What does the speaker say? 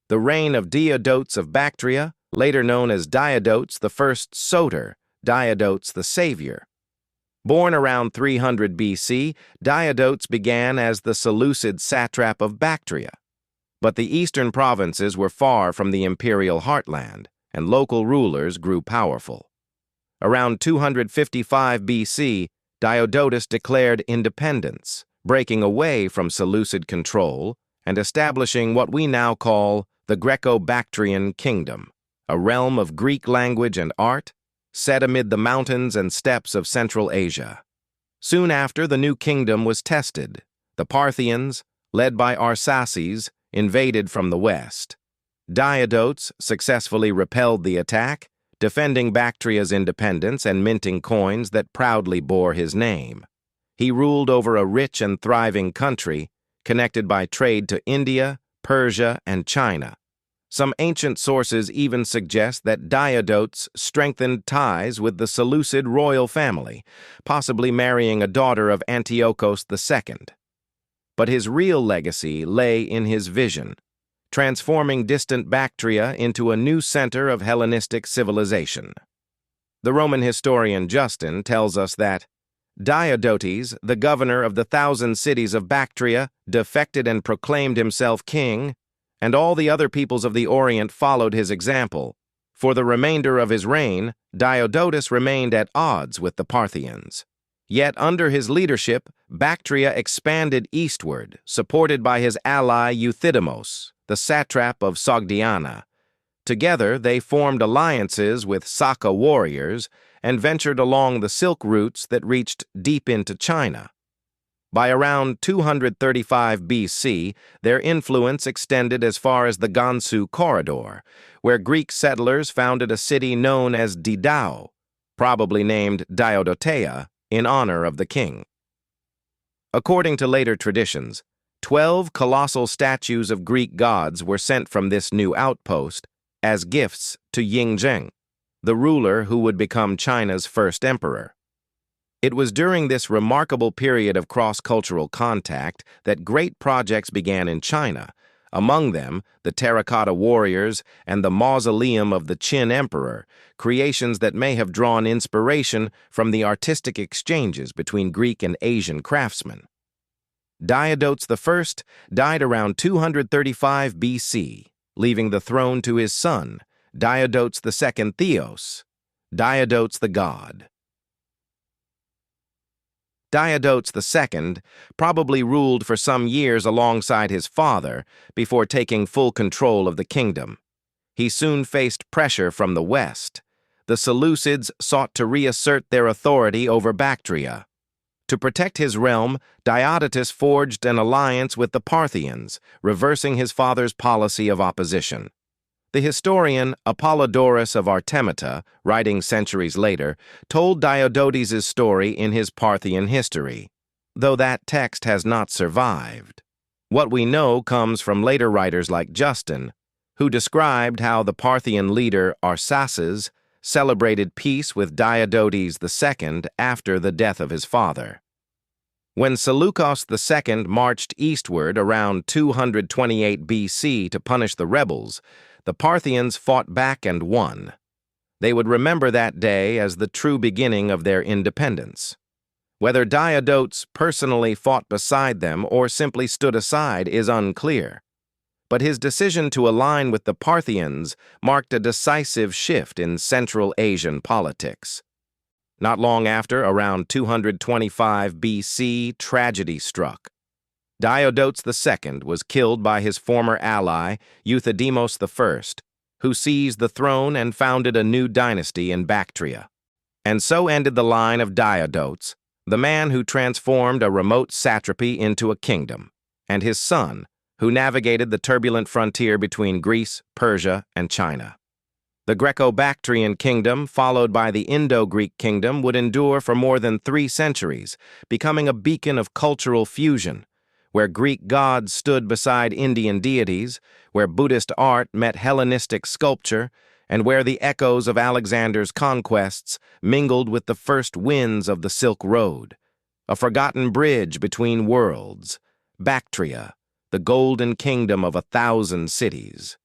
The reign of Diodotes of Bactria, later known as Diodotes the First Soter, Diodotes the Savior. Born around 300 BC, Diodotes began as the Seleucid satrap of Bactria. But the eastern provinces were far from the imperial heartland, and local rulers grew powerful. Around 255 BC, Diodotes declared independence, breaking away from Seleucid control and establishing what we now call the Greco-Bactrian kingdom, a realm of Greek language and art set amid the mountains and steppes of Central Asia. Soon after, the new kingdom was tested. The Parthians, led by Arsaces, invaded from the west. Diodotes successfully repelled the attack, defending Bactria's independence and minting coins that proudly bore his name. He ruled over a rich and thriving country, connected by trade to India, Persia, and China. Some ancient sources even suggest that Diodotes strengthened ties with the Seleucid royal family, possibly marrying a daughter of Antiochus II. But his real legacy lay in his vision, transforming distant Bactria into a new center of Hellenistic civilization. The Roman historian Justin tells us that Diodotes, the governor of the 1,000 cities of Bactria, defected and proclaimed himself king, and all the other peoples of the Orient followed his example. For the remainder of his reign, Diodotes remained at odds with the Parthians. Yet under his leadership, Bactria expanded eastward, supported by his ally Euthydemus, the satrap of Sogdiana. Together, they formed alliances with Saka warriors and ventured along the silk routes that reached deep into China. By around 235 BC, their influence extended as far as the Gansu corridor, where Greek settlers founded a city known as Didao, probably named Diodotea, in honor of the king. According to later traditions, 12 colossal statues of Greek gods were sent from this new outpost as gifts to Yingzheng, the ruler who would become China's first emperor. It was during this remarkable period of cross-cultural contact that great projects began in China, among them the Terracotta Warriors and the Mausoleum of the Qin Emperor, creations that may have drawn inspiration from the artistic exchanges between Greek and Asian craftsmen. Diodotes I died around 235 BC, leaving the throne to his son, Diodotes II Theos, Diodotes the God. Diodotes II probably ruled for some years alongside his father before taking full control of the kingdom. He soon faced pressure from the west. The Seleucids sought to reassert their authority over Bactria. To protect his realm, Diodotes forged an alliance with the Parthians, reversing his father's policy of opposition. The historian Apollodorus of Artemata, writing centuries later, told Diodotes' story in his Parthian history, though that text has not survived. What we know comes from later writers like Justin, who described how the Parthian leader Arsaces celebrated peace with Diodotes II after the death of his father. When Seleucus II marched eastward around 228 BC to punish the rebels, the Parthians fought back and won. They would remember that day as the true beginning of their independence. Whether Diodotes personally fought beside them or simply stood aside is unclear. But his decision to align with the Parthians marked a decisive shift in Central Asian politics. Not long after, around 225 BC, tragedy struck. Diodotes II was killed by his former ally, Euthydemus I, who seized the throne and founded a new dynasty in Bactria. And so ended the line of Diodotes, the man who transformed a remote satrapy into a kingdom, and his son, who navigated the turbulent frontier between Greece, Persia, and China. The Greco-Bactrian kingdom, followed by the Indo-Greek kingdom, would endure for more than 3 centuries, becoming a beacon of cultural fusion, where Greek gods stood beside Indian deities, where Buddhist art met Hellenistic sculpture, and where the echoes of Alexander's conquests mingled with the first winds of the Silk Road, a forgotten bridge between worlds, Bactria, the golden kingdom of 1,000 cities.